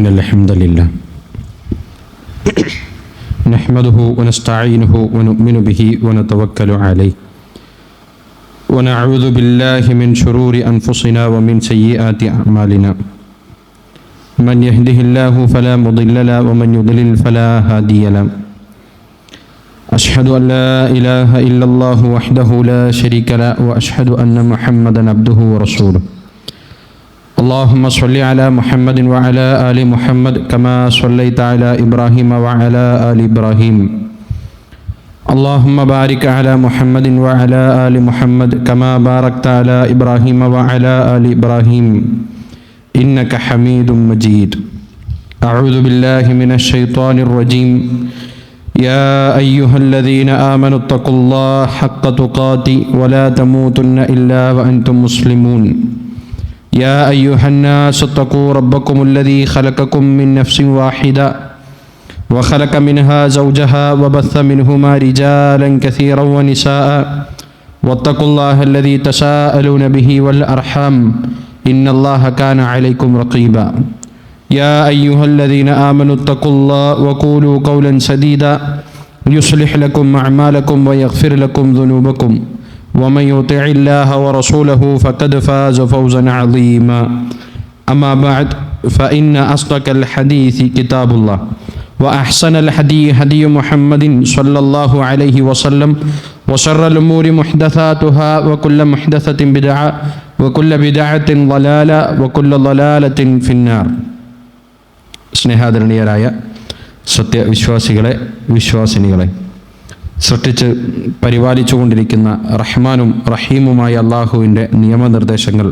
إن الحمد لله نحمده ونستعينه ونؤمن به ونتوكل عليه ونعوذ بالله من شرور أنفسنا ومن سيئات أعمالنا من يهده الله فلا مضل له ومن يضلل فلا هادي له أشهد أن لا إله إلا الله وحده لا شريك له وأشهد أن محمدا عبده ورسوله اللهم صل على محمد وعلى آل محمد كما صليت على إبراهيم وعلى آل إبراهيم اللهم بارك على محمد وعلى آل محمد كما باركت على إبراهيم وعلى آل إبراهيم إنك حميد مجيد أعوذ بالله من الشيطان الرجيم يا أيها الذين آمنوا اتقوا الله حق تقاته ولا تموتن إلا وأنتم مسلمون يا أيها الناس اتقوا ربكم الذي خلقكم من نفس واحدة وخلق منها زوجها وبث منهما رجالا كثيرا ونساء واتقوا الله الذي تساءلون به والأرحام إن الله كان عليكم رقيبا يا أيها الذين آمنوا اتقوا الله وقولوا قولا سديدا يصلح لكم أعمالكم ويغفر لكم ذنوبكم ومن يطع الله ورسوله فقد فاز فوزا عظيما أما بعد فإن أصدق الحديث كتاب الله وأحسن الهدي هدي محمد صلى الله عليه وسلم وشر الأمور محدثاتها وكل محدثة بدعة وكل بدعة ضلالة وكل ضلالة في النار. സ്നേഹാദരണീയരായ സത്യവിശ്വാസികളെ വിശ്വാസിനികളെ, സൃഷ്ടിച്ച് പരിപാലിച്ചുകൊണ്ടിരിക്കുന്ന റഹ്മാനും റഹീമുമായ അള്ളാഹുവിൻ്റെ നിയമനിർദ്ദേശങ്ങൾ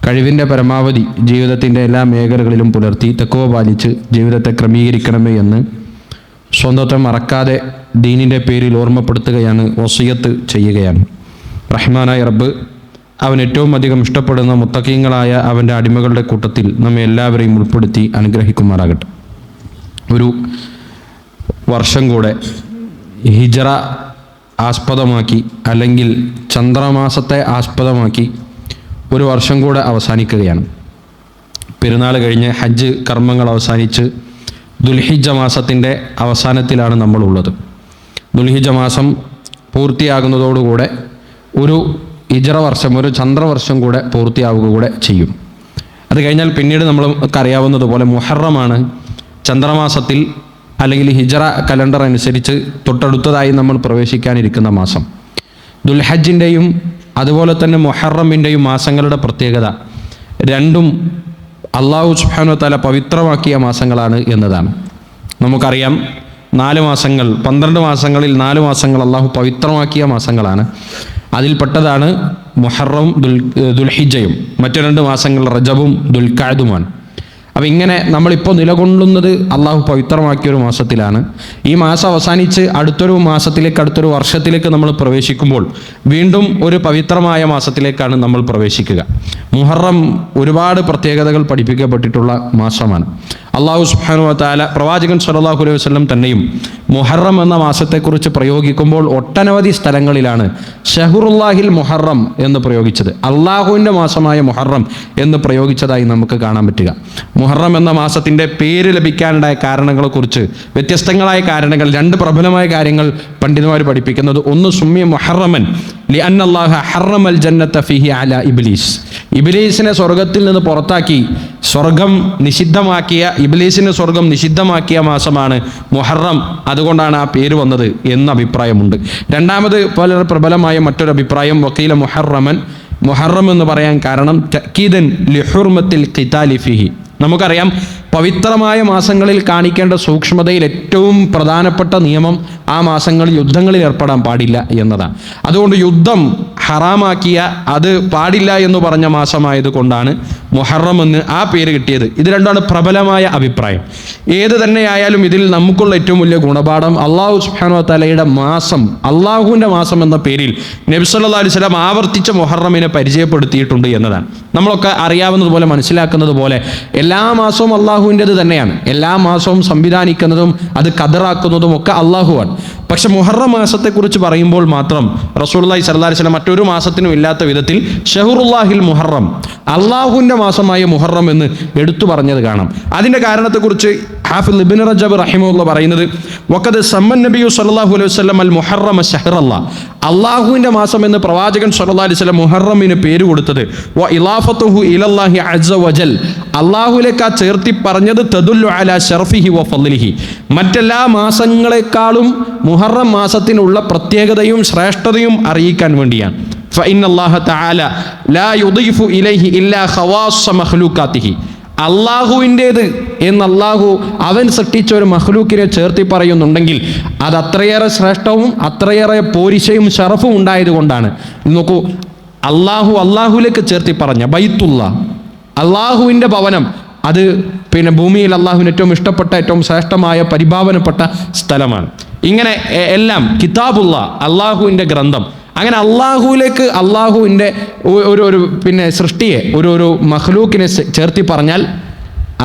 കഴിവിൻ്റെ പരമാവധി ജീവിതത്തിൻ്റെ എല്ലാ മേഖലകളിലും പുലർത്തി തഖ്വ പാലിച്ച് ജീവിതത്തെ ക്രമീകരിക്കണമേ എന്ന് സ്വന്തത്തെ മറക്കാതെ ദീനിൻ്റെ പേരിൽ ഓർമ്മപ്പെടുത്തുകയാണ്, വസിയത്ത് ചെയ്യുകയാണ്. റഹ്മാനായ റബ്ബ് അവൻ ഏറ്റവും അധികം ഇഷ്ടപ്പെടുന്ന മുത്തഖീങ്ങളായ അവൻ്റെ അടിമകളുടെ കൂട്ടത്തിൽ നമ്മെ എല്ലാവരെയും ഉൾപ്പെടുത്തി അനുഗ്രഹിക്കുമാറാകട്ടെ. ഒരു വർഷം കൂടെ ഹിജറ ആസ്പദമാക്കി അല്ലെങ്കിൽ ചന്ദ്രമാസത്തെ ആസ്പദമാക്കി ഒരു വർഷം കൂടെ അവസാനിക്കുകയാണ്. പെരുന്നാൾ കഴിഞ്ഞ് ഹജ്ജ് കർമ്മങ്ങൾ അവസാനിച്ച് ദുൽഹിജ്ജ മാസത്തിൻ്റെ അവസാനത്തിലാണ് നമ്മളുള്ളത്. ദുൽഹിജ്ജ മാസം പൂർത്തിയാകുന്നതോടുകൂടെ ഒരു ഹിജറ വർഷം, ഒരു ചന്ദ്രവർഷം കൂടെ പൂർത്തിയാവുക കൂടെ ചെയ്യും. അത് കഴിഞ്ഞാൽ പിന്നീട് നമ്മൾക്ക് അറിയാവുന്നതുപോലെ മുഹറമാണ് ചന്ദ്രമാസത്തിൽ അല്ലെങ്കിൽ ഹിജറ കലണ്ടർ അനുസരിച്ച് തൊട്ടടുത്തതായി നമ്മൾ പ്രവേശിക്കാനിരിക്കുന്ന മാസം. ദുൽഹജ്ജിൻ്റെയും അതുപോലെ തന്നെ മുഹറമിൻ്റെയും മാസങ്ങളുടെ പ്രത്യേകത രണ്ടും അള്ളാഹു സുബ്ഹാനഹു വ തആല പവിത്രമാക്കിയ മാസങ്ങളാണ് എന്നതാണ്. നമുക്കറിയാം 4 മാസങ്ങൾ, 12 മാസങ്ങളിൽ 4 മാസങ്ങൾ അള്ളാഹു പവിത്രമാക്കിയ മാസങ്ങളാണ്. അതിൽപ്പെട്ടതാണ് മുഹറം ദുൽഹിജ്ജയും. മറ്റു 2 മാസങ്ങൾ റജബും ദുൽഖഅദുമാണ്. അപ്പം ഇങ്ങനെ നമ്മളിപ്പോൾ നിലകൊള്ളുന്നത് അള്ളാഹു പവിത്രമാക്കിയൊരു മാസത്തിലാണ്. ഈ മാസം അവസാനിച്ച് അടുത്തൊരു മാസത്തിലേക്ക്, അടുത്തൊരു വർഷത്തിലേക്ക് നമ്മൾ പ്രവേശിക്കുമ്പോൾ വീണ്ടും ഒരു പവിത്രമായ മാസത്തിലേക്കാണ് നമ്മൾ പ്രവേശിക്കുക. മുഹറം ഒരുപാട് പ്രത്യേകതകൾ പഠിപ്പിക്കപ്പെട്ടിട്ടുള്ള മാസമാണ്. അള്ളാഹു സുബ്ഹാനഹു വ തആല പ്രവാചകൻ സ്വല്ലല്ലാഹു അലൈഹി വസല്ലം തന്നെയും മുഹറം എന്ന മാസത്തെക്കുറിച്ച് പ്രയോഗിക്കുമ്പോൾ ഒട്ടനവധി സ്ഥലങ്ങളിലാണ് ഷഹ്റുല്ലാഹിൽ മുഹറം എന്ന് പ്രയോഗിച്ചത്, അള്ളാഹുവിൻ്റെ മാസമായ മുഹറം എന്ന് പ്രയോഗിച്ചതായി നമുക്ക് കാണാൻ പറ്റുക. മുഹറം എന്ന മാസത്തിൻ്റെ പേര് ലഭിക്കാനുണ്ടായ കാരണങ്ങളെക്കുറിച്ച് വ്യത്യസ്തങ്ങളായ കാരണങ്ങൾ, 2 പ്രബലമായ കാര്യങ്ങൾ പണ്ഡിതന്മാർ പഠിപ്പിക്കുന്നത്. ഒന്ന്, സുമ്മിയ മുഹറമൻ ലിഅന്നല്ലാഹ ഹറമൽ ജന്നത ഫീഹി അലാ ഇബ്ലീസ്. ഇബ്ലീസിനെ സ്വർഗത്തിൽ നിന്ന് പുറത്താക്കി സ്വർഗം നിഷിദ്ധമാക്കിയ, ഇബ്ലീസിന് സ്വർഗം നിഷിദ്ധമാക്കിയ മാസമാണ് മുഹറം. അതുകൊണ്ടാണ് ആ പേര് വന്നത് എന്ന അഭിപ്രായമുണ്ട്. രണ്ടാമത് വളരെ പ്രബലമായ മറ്റൊരു അഭിപ്രായം, വഖീല മുഹറമൻ, മുഹറം എന്ന് പറയാൻ കാരണം തഅക്കീദൻ ലിഹുർമത്തിൽ ഖിതാലി ഫീഹി. നമുക്കറിയാം പവിത്രമായ മാസങ്ങളിൽ കാണിക്കേണ്ട സൂക്ഷ്മതയിൽ ഏറ്റവും പ്രധാനപ്പെട്ട നിയമം ആ മാസങ്ങളിൽ യുദ്ധങ്ങളിൽ ഏർപ്പെടാൻ പാടില്ല എന്നതാണ്. അതുകൊണ്ട് യുദ്ധം ഹറാമാക്കിയ, അത് പാടില്ല എന്ന് പറഞ്ഞ മാസമായത് കൊണ്ടാണ് മുഹറം എന്ന് ആ പേര് കിട്ടിയത്. ഇത് രണ്ടാണ് പ്രബലമായ അഭിപ്രായം. ഏത് തന്നെയായാലും ഇതിൽ നമുക്കുള്ള ഏറ്റവും വലിയ ഗുണപാഠം അള്ളാഹു സുബ്ഹാനഹു വ തആലയുടെ മാസം, അള്ളാഹുവിൻ്റെ മാസം എന്ന പേരിൽ നബി സല്ലല്ലാഹു അലൈഹി വസല്ലം ആവർത്തിച്ച മുഹറമിനെ പരിചയപ്പെടുത്തിയിട്ടുണ്ട് എന്നതാണ്. നമ്മളൊക്കെ അറിയാവുന്നതുപോലെ, മനസ്സിലാക്കുന്നത് പോലെ എല്ലാ മാസവും അള്ളാഹുവിൻ്റെത് തന്നെയാണ്. എല്ലാ മാസവും സംവിധാനിക്കുന്നതും അത് ഖദറാക്കുന്നതും ഒക്കെ അള്ളാഹുവാണ്. പക്ഷെ മുഹറം മാസത്തെക്കുറിച്ച് പറയുമ്പോൾ മാത്രം റസൂലുള്ളാഹി സ്വല്ലല്ലാഹി അലൈഹി വസല്ലം മറ്റൊരു മാസത്തിനും ഇല്ലാത്ത വിധത്തിൽ ഷഹറുല്ലാഹിൽ മുഹറം, അള്ളാഹുവിൻ്റെ മാസമായ മുഹറം എന്ന് എടുത്തു പറഞ്ഞത് കാണാം. അതിൻ്റെ കാരണത്തെക്കുറിച്ച് ഹാഫിദ് ഇബ്നു റജബ് റഹിമഹുല്ലാഹ് പറയുന്നത്, വഖദ് സമ്മൻ നബിയു സ്വല്ലല്ലാഹു അലൈഹി വസല്ലം അൽ മുഹറമ ഷഹ്റല്ലാഹ്, അള്ളാഹുവിൻ്റെ മാസം എന്ന് പ്രവാചകൻ സ്വല്ലല്ലാഹു അലൈഹി വസല്ലം മുഹറമിന് പേര് കൊടുത്തത് വ ഇലാഫത്തുഹു ഇലല്ലാഹി അസ്സ വജൽ, അള്ളാഹുവിലേക്ക് ആ ചേർത്തി പറഞ്ഞത് തദുല്ലു അലാ ശർഫിഹി വ ഫളിഹി, മറ്റെല്ലാ മാസങ്ങളെക്കാളും മുഹറം മാസത്തിനുള്ള പ്രത്യേകതയും ശ്രേഷ്ഠതയും അറിയിക്കാൻ വേണ്ടിയാണ്. فإن الله تعالى لا يضيف إليه إلا خواص مخلوقاته, അള്ളാഹുവിൻ്റേത് എന്ന് അള്ളാഹു അവൻ സൃഷ്ടിച്ച ഒരു മഖ്ലൂക്കിനെ ചേർത്തി പറയുന്നുണ്ടെങ്കിൽ അത് അത്രയേറെ ശ്രേഷ്ഠവും അത്രയേറെ പോരിശയും ഷറഫും ഉണ്ടായതുകൊണ്ടാണ്. നോക്കൂ, അള്ളാഹുലേക്ക് ചേർത്തി പറഞ്ഞ ബൈത്തുള്ള, അള്ളാഹുവിൻ്റെ ഭവനം, അത് പിന്നെ ഭൂമിയിൽ അള്ളാഹുവിന് ഏറ്റവും ഇഷ്ടപ്പെട്ട ഏറ്റവും ശ്രേഷ്ഠമായ പരിഭാവനപ്പെട്ട സ്ഥലമാണ്. ഇങ്ങനെ എല്ലാം കിതാബുള്ള, അള്ളാഹുവിൻ്റെ ഗ്രന്ഥം, അങ്ങനെ അള്ളാഹുവിലേക്ക് അള്ളാഹുവിൻ്റെ ഒരു പിന്നെ സൃഷ്ടിയെ ഒരു മഖ്ലൂക്കിനെ ചേർത്തി പറഞ്ഞാൽ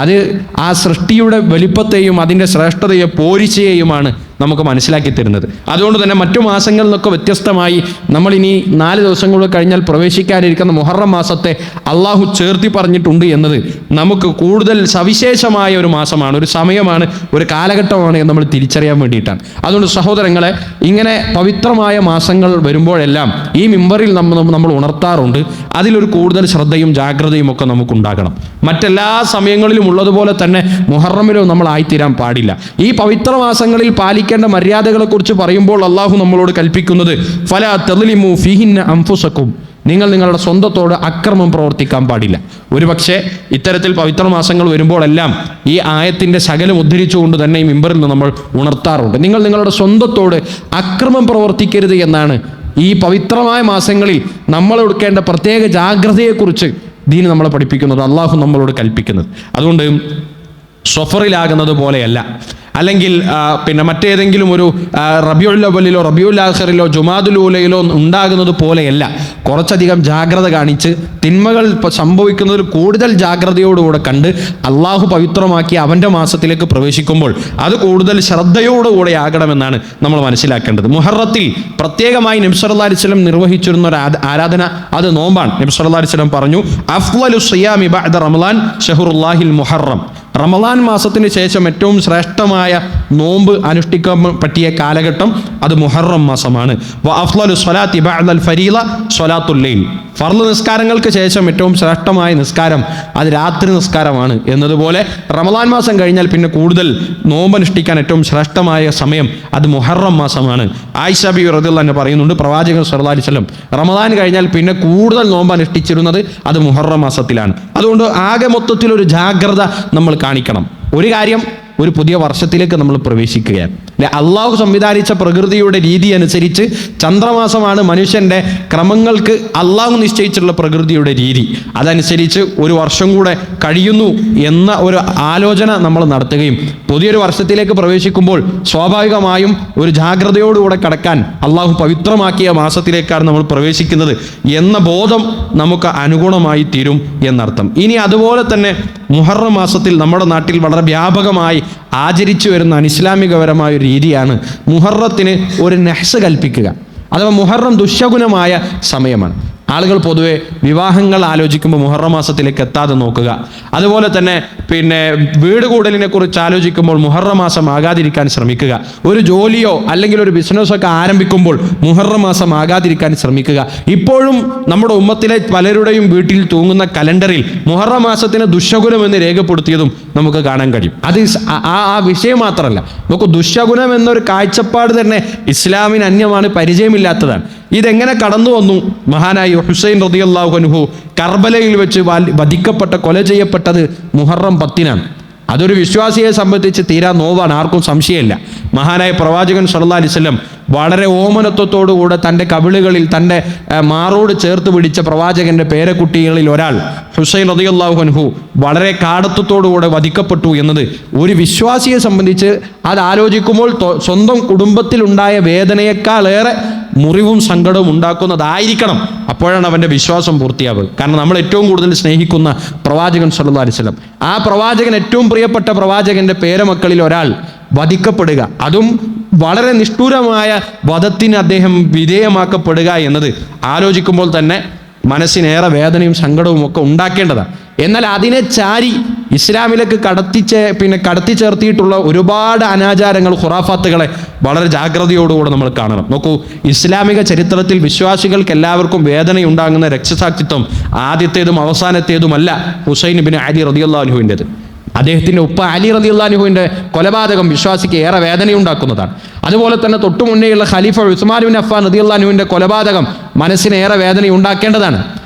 അത് ആ സൃഷ്ടിയുടെ വലിപ്പത്തെയും അതിൻ്റെ ശ്രേഷ്ഠതയെ പോരിശയെയുമാണ് നമുക്ക് മനസ്സിലാക്കി തരുന്നത്. അതുകൊണ്ട് തന്നെ മറ്റു മാസങ്ങളിൽ നിന്നൊക്കെ വ്യത്യസ്തമായി നമ്മളിനി 4 ദിവസങ്ങൾ കഴിഞ്ഞാൽ പ്രവേശിക്കാനിരിക്കുന്ന മുഹറം മാസത്തെ അള്ളാഹു ചേർത്തി പറഞ്ഞിട്ടുണ്ട് എന്നത് നമുക്ക് കൂടുതൽ സവിശേഷമായ ഒരു മാസമാണ്, ഒരു സമയമാണ്, ഒരു കാലഘട്ടമാണ് എന്ന് നമ്മൾ തിരിച്ചറിയാൻ വേണ്ടിയിട്ടാണ്. അതുകൊണ്ട് സഹോദരങ്ങളെ, ഇങ്ങനെ പവിത്രമായ മാസങ്ങൾ വരുമ്പോഴെല്ലാം ഈ മിമ്പറിൽ നമ്മൾ ഉണർത്താറുണ്ട്. അതിലൊരു കൂടുതൽ ശ്രദ്ധയും ജാഗ്രതയും ഒക്കെ നമുക്കുണ്ടാകണം. മറ്റെല്ലാ സമയങ്ങളിലും ഉള്ളതുപോലെ തന്നെ മുഹറമിലും നമ്മൾ ആയിത്തീരാൻ പാടില്ല. ഈ പവിത്ര മാസങ്ങളിൽ പാലിക്കേണ്ട മര്യാദകളെ കുറിച്ച് പറയുമ്പോൾ അള്ളാഹു നമ്മളോട് കൽപ്പിക്കുന്നത് ഫലാ തദ്ലിമു ഫീഹിന്ന അൻഫുസകും, നിങ്ങൾ നിങ്ങളുടെ സ്വന്തത്തോട് അക്രമം പ്രവർത്തിക്കാൻ പാടില്ല. ഒരു പക്ഷേ ഇത്തരത്തിൽ പവിത്ര മാസങ്ങൾ വരുമ്പോഴെല്ലാം ഈ ആയത്തിൻ്റെ ശകലം ഉദ്ധരിച്ചുകൊണ്ട് തന്നെ ഈ മിമ്പറിൽ നിന്ന് നമ്മൾ ഉണർത്താറുണ്ട്. നിങ്ങൾ നിങ്ങളുടെ സ്വന്തത്തോട് അക്രമം പ്രവർത്തിക്കരുത് എന്നാണ് ഈ പവിത്രമായ മാസങ്ങളിൽ നമ്മൾ എടുക്കേണ്ട പ്രത്യേക ജാഗ്രതയെക്കുറിച്ച് ദീൻ നമ്മളെ പഠിപ്പിക്കുന്നത്, അള്ളാഹു നമ്മളോട് കൽപ്പിക്കുന്നത്. അതുകൊണ്ട് സഫറിലാകുന്നത് പോലെയല്ല, അല്ലെങ്കിൽ പിന്നെ മറ്റേതെങ്കിലും ഒരു റബിയുൽ അവ്വലിലോ റബിയുൽ ആഖിറിലോ ജുമാദുൽ ഊലയിലോ ഉണ്ടാകുന്നത് പോലെയല്ല. കുറച്ചധികം ജാഗ്രത കാണിച്ച് തിന്മകൾ സംഭവിക്കുന്നതിൽ കൂടുതൽ ജാഗ്രതയോടുകൂടെ കണ്ട് അള്ളാഹു പവിത്രമാക്കി അവൻ്റെ മാസത്തിലേക്ക് പ്രവേശിക്കുമ്പോൾ അത് കൂടുതൽ ശ്രദ്ധയോടുകൂടെ ആകണമെന്നാണ് നമ്മൾ മനസ്സിലാക്കേണ്ടത്. മുഹറത്തിൽ പ്രത്യേകമായി നബി സല്ലല്ലാഹു അലൈഹി വസല്ലം നിർവഹിച്ചിരുന്ന ഒരു ആരാധന അത് നോമ്പാണ്. നബി സല്ലല്ലാഹു അലൈഹി വസല്ലം പറഞ്ഞു, അഫ്ളലു സിയാമി ബഅദ റമളാൻ ഷഹ്റുല്ലാഹിൽ മുഹറം, റമളാൻ മാസത്തിന് ശേഷം ഏറ്റവും ശ്രേഷ്ഠമായ നോമ്പ് അനുഷ്ഠിക്കാൻ പറ്റിയ കാലഘട്ടം അത് മുഹറം മാസമാണ്. വ അഫ്ളലു സ്വലാത്തി ബഅദൽ ഫരീള സ്വലാത്തുൽ ലൈൽ, ഫർള് നിസ്കാരങ്ങൾക്ക് ശേഷം ഏറ്റവും ശ്രേഷ്ഠമായ നിസ്കാരം അത് രാത്രി നിസ്കാരമാണ് എന്നതുപോലെ റമളാൻ മാസം കഴിഞ്ഞാൽ പിന്നെ കൂടുതൽ നോമ്പ് അനുഷ്ഠിക്കാൻ ഏറ്റവും ശ്രേഷ്ഠമായ സമയം അത് മുഹറം മാസമാണ്. ആയിഷ ബിബി റളിയല്ലാഹു അൻഹ പറയുന്നുണ്ട്, പ്രവാചകൻ സ്വല്ലല്ലാഹു അലൈഹി വസല്ലം റമളാൻ കഴിഞ്ഞാൽ പിന്നെ കൂടുതൽ നോമ്പ് അനുഷ്ഠിച്ചിരുന്നത് അത് മുഹറം മാസത്തിലാണ്. അതുകൊണ്ട് ആകെ മൊത്തത്തിലൊരു ജാഗ്രത നമ്മൾ കാണിക്കണം. ഒരു കാര്യം, ഒരു പുതിയ വർഷത്തിലേക്ക് നമ്മൾ പ്രവേശിക്കുകയാണ്. അള്ളാഹു സംവിധാനിച്ച പ്രകൃതിയുടെ രീതി അനുസരിച്ച് ചന്ദ്രമാസമാണ് മനുഷ്യൻ്റെ ക്രമങ്ങൾക്ക് അള്ളാഹു നിശ്ചയിച്ചിട്ടുള്ള പ്രകൃതിയുടെ രീതി. അതനുസരിച്ച് ഒരു വർഷം കൂടെ കഴിയുന്നു എന്ന ഒരു ആലോചന നമ്മൾ നടത്തുകയും പുതിയൊരു വർഷത്തിലേക്ക് പ്രവേശിക്കുമ്പോൾ സ്വാഭാവികമായും ഒരു ജാഗ്രതയോടുകൂടെ കടക്കാൻ അള്ളാഹു പവിത്രമാക്കിയ മാസത്തിലേക്കാണ് നമ്മൾ പ്രവേശിക്കുന്നത് എന്ന ബോധം നമുക്ക് അനുഗുണമായി തീരും എന്നർത്ഥം. ഇനി അതുപോലെ തന്നെ മുഹറം മാസത്തിൽ നമ്മുടെ നാട്ടിൽ വളരെ വ്യാപകമായി ആചരിച്ചു വരുന്ന അനിസ്ലാമികപരമായ ഒരു രീതിയാണ് മുഹറത്തിന് ഒരു നെഹ്സ് കൽപ്പിക്കുക. അഥവാ മുഹറം ദുശകുനമായ സമയമാണ്. ആളുകൾ പൊതുവെ വിവാഹങ്ങൾ ആലോചിക്കുമ്പോൾ മുഹറം മാസത്തിലേക്ക് എത്താതെ നോക്കുക. അതുപോലെ തന്നെ പിന്നെ വീട് കൂടലിനെ കുറിച്ച് ആലോചിക്കുമ്പോൾ മുഹറം മാസം ആകാതിരിക്കാൻ ശ്രമിക്കുക. ഒരു ജോലിയോ അല്ലെങ്കിൽ ഒരു ബിസിനസ്സൊക്കെ ആരംഭിക്കുമ്പോൾ മുഹറം മാസം ആകാതിരിക്കാൻ ശ്രമിക്കുക. ഇപ്പോഴും നമ്മുടെ ഉമ്മത്തിലെ പലരുടെയും വീട്ടിൽ തൂങ്ങുന്ന കലണ്ടറിൽ മുഹറം മാസത്തിന് ദുശകുനമെന്ന് രേഖപ്പെടുത്തിയതും നമുക്ക് കാണാൻ കഴിയും. അത് ആ വിഷയം മാത്രമല്ല, നമുക്ക് ദുശകുനം എന്നൊരു കാഴ്ചപ്പാട് തന്നെ ഇസ്ലാമിന് അന്യമാണ്, പരിചയമില്ലാത്തതാണ്. ഇതെങ്ങനെ കടന്നു വന്നു? മഹാനായ ഹുസൈൻ റളിയല്ലാഹു അൻഹു കർബലയിൽ വെച്ച് വധിക്കപ്പെട്ട കൊല ചെയ്യപ്പെട്ടത് മുഹറം 10-നാണ്. അതൊരു വിശ്വാസിയെ സംബന്ധിച്ച് തീരാ നോവാണ്, ആർക്കും സംശയമില്ല. മഹാനായ പ്രവാചകൻ സല്ലല്ലാഹു അലൈഹി വസല്ലം വളരെ ഓമനത്വത്തോടുകൂടെ തൻ്റെ കവിളുകളിൽ തൻ്റെ മാറോട് ചേർത്ത് പിടിച്ച പ്രവാചകൻ്റെ പേരക്കുട്ടികളിൽ ഒരാൾ ഹുസൈൻ റളിയല്ലാഹു അൻഹു വളരെ കാടത്വത്തോടുകൂടെ വധിക്കപ്പെട്ടു എന്നത് ഒരു വിശ്വാസിയെ സംബന്ധിച്ച് അത് ആലോചിക്കുമ്പോൾ സ്വന്തം കുടുംബത്തിലുണ്ടായ വേദനയേക്കാളേറെ മുറിവും സങ്കടവും ഉണ്ടാക്കുന്നതായിരിക്കണം. അപ്പോഴാണ് അവൻ്റെ വിശ്വാസം പൂർത്തിയാവുക. കാരണം നമ്മൾ ഏറ്റവും കൂടുതൽ സ്നേഹിക്കുന്ന പ്രവാചകൻ സല്ലല്ലാഹു അലൈഹി വസല്ലം, ആ പ്രവാചകൻ ഏറ്റവും പ്രിയപ്പെട്ട പ്രവാചകൻ്റെ പേരമക്കളിൽ ഒരാൾ വധിക്കപ്പെടുക, അതും വളരെ നിഷ്ഠൂരമായ വധത്തിന് അദ്ദേഹം വിധേയമാക്കപ്പെടുക എന്നത് ആലോചിക്കുമ്പോൾ തന്നെ മനസ്സിനേറെ വേദനയും സങ്കടവും ഒക്കെ ഉണ്ടാക്കേണ്ടതാണ്. എന്നാൽ അതിനെ ചാരി ഇസ്ലാമിലേക്ക് കടത്തി ചേർത്തിയിട്ടുള്ള ഒരുപാട് അനാചാരങ്ങൾ, ഖുറാഫാത്തുകളെ വളരെ ജാഗ്രതയോടുകൂടെ നമ്മൾ കാണണം. നോക്കൂ, ഇസ്ലാമിക ചരിത്രത്തിൽ വിശ്വാസികൾക്ക് എല്ലാവർക്കും വേദനയുണ്ടാകുന്ന രക്തസാക്ഷിത്വം ആദ്യത്തേതും അവസാനത്തേതുമല്ല ഹുസൈൻ ബിൻ അലി റളിയല്ലാഹു അൻഹുവിൻ്റെത്. അദ്ദേഹത്തിൻ്റെ ഉപ്പ അലി റളിയല്ലാഹു അൻഹുവിൻ്റെ കൊലപാതകം വിശ്വാസിക്ക് ഏറെ വേദനയുണ്ടാക്കുന്നതാണ്. അതുപോലെ തന്നെ തൊട്ടു മുന്നേയുള്ള ഖലീഫ ഉസ്മാൻ ബിൻ അഫ്ഫാൻ റളിയല്ലാഹു അൻഹുവിൻ്റെ കൊലപാതകം മനസ്സിന് ഏറെ വേദനയുണ്ടാക്കേണ്ടതാണ്.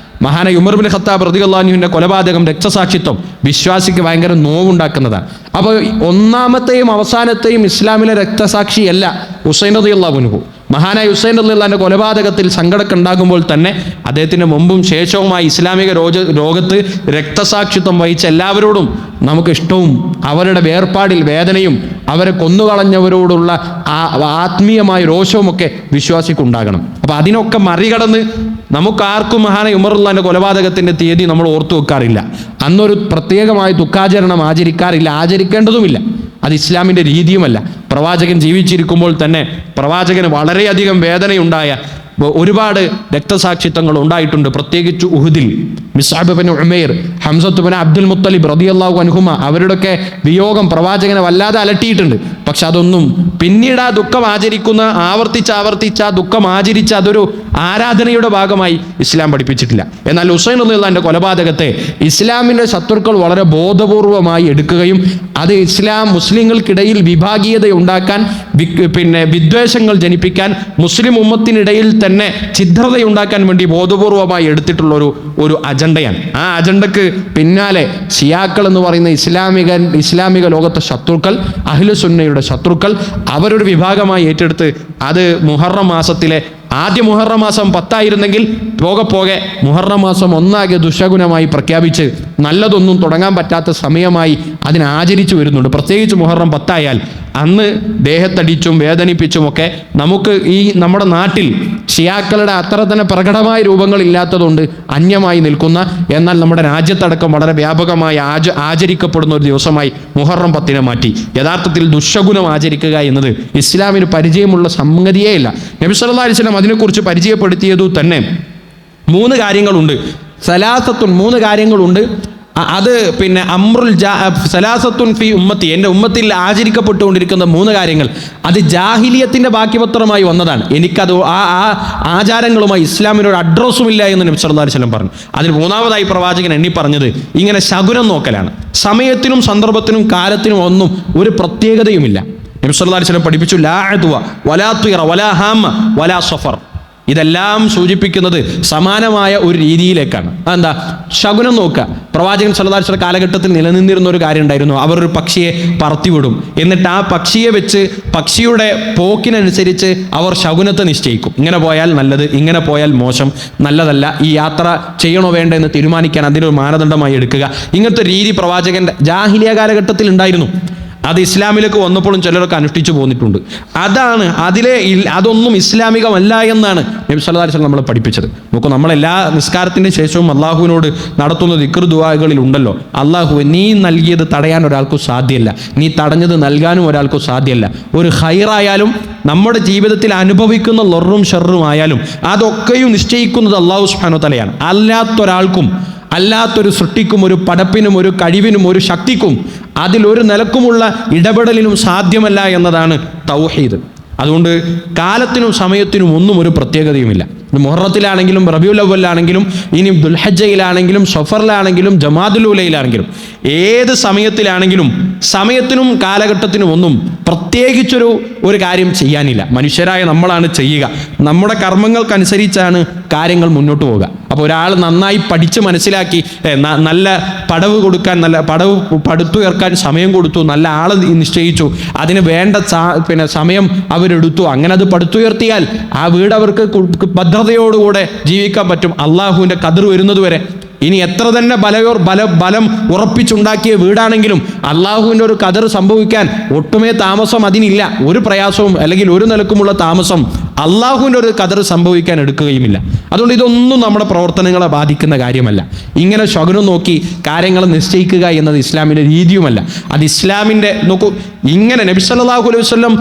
മഹാനായ ഉമർ ബിൻ ഖത്താബ് റളിയല്ലാഹു അൻഹുവിൻ്റെ കൊലപാതകം, രക്തസാക്ഷിത്വം വിശ്വാസിക്ക് ഭയങ്കര നോവുണ്ടാക്കുന്നതാണ്. അപ്പോൾ ഒന്നാമത്തെയും അവസാനത്തെയും ഇസ്ലാമിലെ രക്തസാക്ഷിയല്ല ഹുസൈൻ റളിയല്ലാഹു അൻഹു. മഹാനായ ഹുസൈൻ റളിയല്ലാഹു അൻഹുവിൻ്റെ കൊലപാതകത്തിൽ സങ്കടമൊക്കെ ഉണ്ടാകുമ്പോൾ തന്നെ അദ്ദേഹത്തിൻ്റെ മുമ്പും ശേഷവുമായി ഇസ്ലാമിക ലോകത്ത് രക്തസാക്ഷിത്വം വഹിച്ച എല്ലാവരോടും നമുക്ക് ഇഷ്ടവും അവരുടെ വേർപാടിൽ വേദനയും അവരെ കൊന്നുകളഞ്ഞവരോടുള്ള ആത്മീയമായ രോഷവുമൊക്കെ വിശ്വാസിക്കുണ്ടാകണം. അപ്പോൾ അതിനൊക്കെ മറികടന്ന് നമുക്കാർക്കും മഹാനായ ഉമർ റളിയല്ലാഹുവിൻ്റെ കൊലപാതകത്തിൻ്റെ തീയതി നമ്മൾ ഓർത്തു വെക്കാറില്ല. അന്നൊരു പ്രത്യേകമായ ദുഃഖാചരണം ആചരിക്കാറില്ല, ആചരിക്കേണ്ടതുമില്ല. അത് ഇസ്ലാമിൻ്റെ രീതിയുമല്ല. പ്രവാചകൻ ജീവിച്ചിരിക്കുമ്പോൾ തന്നെ പ്രവാചകന് വളരെയധികം വേദനയുണ്ടായ ഒരുപാട് രക്തസാക്ഷിത്വങ്ങൾ ഉണ്ടായിട്ടുണ്ട്. പ്രത്യേകിച്ച് ഉഹുദിൽ മിസ്അബ് ബിൻ ഉമൈർ, ഹംസത്ത് ബിൻ അബ്ദുൽ മുത്തലിബ് റളിയല്ലാഹു അൻഹുമ, അവരുടെയൊക്കെ വിയോഗം പ്രവാചകനെ വല്ലാതെ അലട്ടിയിട്ടുണ്ട്. പക്ഷെ അതൊന്നും പിന്നീട് ആ ദുഃഖം ആവർത്തിച്ച് ആ ദുഃഖം ആചരിച്ച് അതൊരു ആരാധനയുടെ ഭാഗമായി ഇസ്ലാം പഠിപ്പിച്ചിട്ടില്ല. എന്നാൽ ഹുസൈൻ റളിയല്ലാഹുവിൻ്റെ കൊലപാതകത്തെ ഇസ്ലാമിൻ്റെ ശത്രുക്കൾ വളരെ ബോധപൂർവമായി എടുക്കുകയും അത് മുസ്ലിങ്ങൾക്കിടയിൽ വിഭാഗീയത ഉണ്ടാക്കാൻ, വിദ്വേഷങ്ങൾ ജനിപ്പിക്കാൻ, മുസ്ലിം ഉമ്മത്തിനിടയിൽ തന്നെ ഛിദ്രതയുണ്ടാക്കാൻ വേണ്ടി ബോധപൂർവമായി എടുത്തിട്ടുള്ള ഒരു അജണ്ടയാണ്. ആ അജണ്ടക്ക് പിന്നാലെ ഷിയാക്കൾ എന്ന് പറയുന്ന ഇസ്ലാമിക ലോകത്തെ ശത്രുക്കൾ, അഹ്ലുസുന്നയുടെ ശത്രുക്കൾ, അവരൊരു വിഭാഗമായി ഏറ്റെടുത്ത് അത് മുഹറം മാസത്തിലെ ആദ്യ മുഹറം മാസം 10 പോകെ മുഹറം മാസം 1 ദുശകുനമായി പ്രഖ്യാപിച്ച് നല്ലതൊന്നും തുടങ്ങാൻ പറ്റാത്ത സമയമായി അതിനാചരിച്ചു വരുന്നുണ്ട്. പ്രത്യേകിച്ച് മുഹറം 10 അന്ന് ദേഹത്തടിച്ചും വേദനിപ്പിച്ചുമൊക്കെ നമുക്ക് നമ്മുടെ നാട്ടിൽ ഷിയാക്കളുടെ അത്ര തന്നെ പ്രകടമായ രൂപങ്ങളില്ലാത്തതുകൊണ്ട് അന്യമായി നിൽക്കുന്ന, എന്നാൽ നമ്മുടെ രാജ്യത്തടക്കം വളരെ വ്യാപകമായി ആചരിക്കപ്പെടുന്ന ഒരു ദിവസമായി മുഹറം 10 മാറ്റി. യഥാർത്ഥത്തിൽ ദുശകുനം ആചരിക്കുക എന്നത് ഇസ്ലാമിന് പരിചയമുള്ള സംഗതിയേ ഇല്ല. നബി സല്ലല്ലാഹു അലൈഹി വസല്ലം അതിനെക്കുറിച്ച് പരിചയപ്പെടുത്തിയതു തന്നെ 3 കാര്യങ്ങളുണ്ട്. 3 കാര്യങ്ങളുണ്ട്. അത് അമ്രുൽ സലാസത്തുൻ ഫി ഉമ്മത്തി, എൻ്റെ ഉമ്മത്തിൽ ആചരിക്കപ്പെട്ടുകൊണ്ടിരിക്കുന്ന 3 കാര്യങ്ങൾ, അത് ജാഹിലിയത്തിൻ്റെ ബാക്കിപത്രമായി വന്നതാണ്. എനിക്കത് ആ ആചാരങ്ങളുമായി ഇസ്ലാമിനൊരു അഡ്രസ്സും ഇല്ല എന്ന് നബി സല്ലല്ലാഹു അലൈഹി വസല്ലം പറഞ്ഞു. അതിൽ 3-ാമതായി പ്രവാചകൻ എണ്ണി പറഞ്ഞത് ഇങ്ങനെ ശകുനം നോക്കലാണ്. സമയത്തിനും സന്ദർഭത്തിനും കാലത്തിനും ഒന്നും ഒരു പ്രത്യേകതയുമില്ല. നബി സല്ലല്ലാഹു അലൈഹി വസല്ലം പഠിപ്പിച്ചു, ലാ അദ്വ വലാ തുയറ വലാ ഹാമ വലാ സഫർ. ഇതെല്ലാം സൂചിപ്പിക്കുന്നത് സമാനമായ ഒരു രീതിയിലേക്കാണ്. അതെന്താ? ശകുനം നോക്കുക. പ്രവാചകൻ സല്ലല്ലാഹു അലൈഹി വസല്ലം കാലഘട്ടത്തിൽ നിലനിന്നിരുന്ന ഒരു കാര്യം ഉണ്ടായിരുന്നു. അവർ ഒരു പക്ഷിയെ പറത്തിവിടും. എന്നിട്ട് ആ പക്ഷിയെ വെച്ച് പക്ഷിയുടെ പോക്കിനനുസരിച്ച് അവർ ശകുനത്തെ നിശ്ചയിക്കും. ഇങ്ങനെ പോയാൽ നല്ലത്, ഇങ്ങനെ പോയാൽ മോശം, നല്ലതല്ല, ഈ യാത്ര ചെയ്യണോ വേണ്ട എന്ന് തീരുമാനിക്കാൻ അതിനൊരു മാനദണ്ഡമായി എടുക്കുക. ഇങ്ങനത്തെ രീതി പ്രവാചകൻ്റെ ജാഹിലിയ കാലഘട്ടത്തിൽ ഉണ്ടായിരുന്നു. അത് ഇസ്ലാമിലേക്ക് വന്നപ്പോഴും ചിലരൊക്കെ അനുഷ്ഠിച്ചു പോന്നിട്ടുണ്ട്. അതൊന്നും ഇസ്ലാമികമല്ല എന്നാണ് നബി സല്ലല്ലാഹു അലൈഹി വസല്ലം നമ്മളെ പഠിപ്പിച്ചത്. നോക്കൂ, നമ്മളെല്ലാ നിസ്കാരത്തിൻ്റെ ശേഷവും അള്ളാഹുവിനോട് നടത്തുന്ന ദിക്ർ ദുആകളിൽ ഉണ്ടല്ലോ, അള്ളാഹുവേ നീ നൽകിയത് തടയാൻ ഒരാൾക്കും സാധ്യമല്ല, നീ തടഞ്ഞത് നൽകാനും ഒരാൾക്കും സാധ്യമല്ല. ഒരു ഖൈറായാലും നമ്മുടെ ജീവിതത്തിൽ അനുഭവിക്കുന്ന ലൊറും ഷർറും ആയാലും അതൊക്കെയും നിശ്ചയിക്കുന്നത് അള്ളാഹു സുബ്ഹാനഹു വ തആലയാണ്. അല്ലാത്തൊരു സൃഷ്ടിക്കും, ഒരു പടപ്പിനും, ഒരു കഴിവിനും, ഒരു ശക്തിക്കും അതിലൊരു നിലക്കുമുള്ള ഇടപെടലിനും സാധ്യമല്ല എന്നതാണ് തൗഹീദ്. അതുകൊണ്ട് കാലത്തിനും സമയത്തിനും ഒന്നും ഒരു പ്രത്യേകതയുമില്ല. മുഹറത്തിലാണെങ്കിലും റബീഉൽ അവ്വലിലാണെങ്കിലും ഇനി ദുൽഹജ്ജയിലാണെങ്കിലും സഫറിലാണെങ്കിലും ജമാദുൽ ഊലയിലാണെങ്കിലും ഏത് സമയത്തിലാണെങ്കിലും സമയത്തിനും കാലഘട്ടത്തിനും ഒന്നും പ്രത്യേകിച്ചൊരു കാര്യം ചെയ്യാനില്ല. മനുഷ്യരായ നമ്മളാണ് ചെയ്യുക. നമ്മുടെ കർമ്മങ്ങൾക്കനുസരിച്ചാണ് കാര്യങ്ങൾ മുന്നോട്ട് പോവുക. അപ്പോൾ ഒരാൾ നന്നായി പഠിച്ച് മനസ്സിലാക്കി നല്ല പടവ് കൊടുക്കാൻ, നല്ല പടുത്തുയർക്കാൻ സമയം കൊടുത്തു, നല്ല ആൾ നിശ്ചയിച്ചു, അതിന് വേണ്ട സമയം അവരെടുത്തു, അങ്ങനെ അത് പടുത്തുയർത്തിയാൽ ആ വീട് അവർക്ക് ഭദ്രതയോടുകൂടെ ജീവിക്കാൻ പറ്റും അള്ളാഹുവിൻ്റെ ഖദർ വരുന്നത് വരെ. ഇനി എത്ര തന്നെ ബലം ഉറപ്പിച്ചുണ്ടാക്കിയ വീടാണെങ്കിലും അള്ളാഹുവിൻ്റെ ഒരു ഖദർ സംഭവിക്കാൻ ഒട്ടുമേ താമസം അതിനില്ല. ഒരു പ്രയാസവും അല്ലെങ്കിൽ ഒരു നിലക്കുമുള്ള താമസം അള്ളാഹുവിൻ്റെ ഒരു ഖദർ സംഭവിക്കാൻ എടുക്കുകയുമില്ല. അതുകൊണ്ട് ഇതൊന്നും നമ്മുടെ പ്രവർത്തനങ്ങളെ ബാധിക്കുന്ന കാര്യമല്ല. ഇങ്ങനെ ശകുനം നോക്കി കാര്യങ്ങൾ നിശ്ചയിക്കുക എന്നത് ഇസ്ലാമിൻ്റെ രീതിയുമല്ല. അത് ഇസ്ലാമിൻ്റെ നോക്കൂ, ഇങ്ങനെ നബി സല്ലല്ലാഹു അലൈഹി വസല്ലം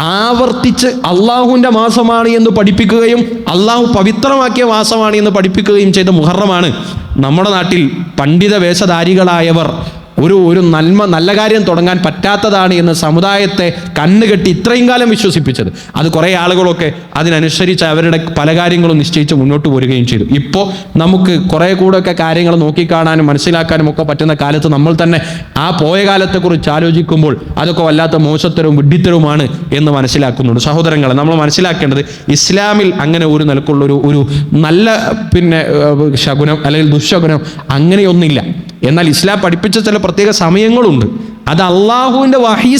ആവർത്തിച്ച് അള്ളാഹുവിൻ്റെ മാസമാണ് എന്ന് പഠിപ്പിക്കുകയും അള്ളാഹു പവിത്രമാക്കിയ മാസമാണ് എന്ന് പഠിപ്പിക്കുകയും ചെയ്ത മുഹറമാണ് നമ്മുടെ നാട്ടിൽ പണ്ഡിത വേഷധാരികളായവർ ഒരു നല്ല കാര്യം തുടങ്ങാൻ പറ്റാത്തതാണ് എന്ന് സമുദായത്തെ കണ്ണുകെട്ടി ഇത്രയും കാലം വിശ്വസിപ്പിച്ചത്. അത് കുറേ ആളുകളൊക്കെ അതിനനുസരിച്ച് അവരുടെ പല കാര്യങ്ങളും നിശ്ചയിച്ച് മുന്നോട്ട് പോരുകയും ചെയ്തു. ഇപ്പോൾ നമുക്ക് കുറേ കൂടെയൊക്കെ കാര്യങ്ങൾ നോക്കിക്കാണാനും മനസ്സിലാക്കാനും ഒക്കെ പറ്റുന്ന കാലത്ത് നമ്മൾ തന്നെ ആ പോയ കാലത്തെക്കുറിച്ച് ആലോചിക്കുമ്പോൾ അതൊക്കെ വല്ലാത്ത മോശത്തരവും വിഡ്ഢിത്തരവുമാണ് എന്ന് മനസ്സിലാക്കുന്നുണ്ട്. സഹോദരങ്ങളെ, നമ്മൾ മനസ്സിലാക്കേണ്ടത് ഇസ്ലാമിൽ അങ്ങനെ ഒരു നിലക്കുള്ളൊരു നല്ല ശകുനം അല്ലെങ്കിൽ ദുശകുനം അങ്ങനെയൊന്നില്ല. എന്നാൽ ഇസ്ലാം പഠിപ്പിച്ച ചില പ്രത്യേക സമയങ്ങളുണ്ട്. അത് അള്ളാഹുവിൻ്റെ വഹി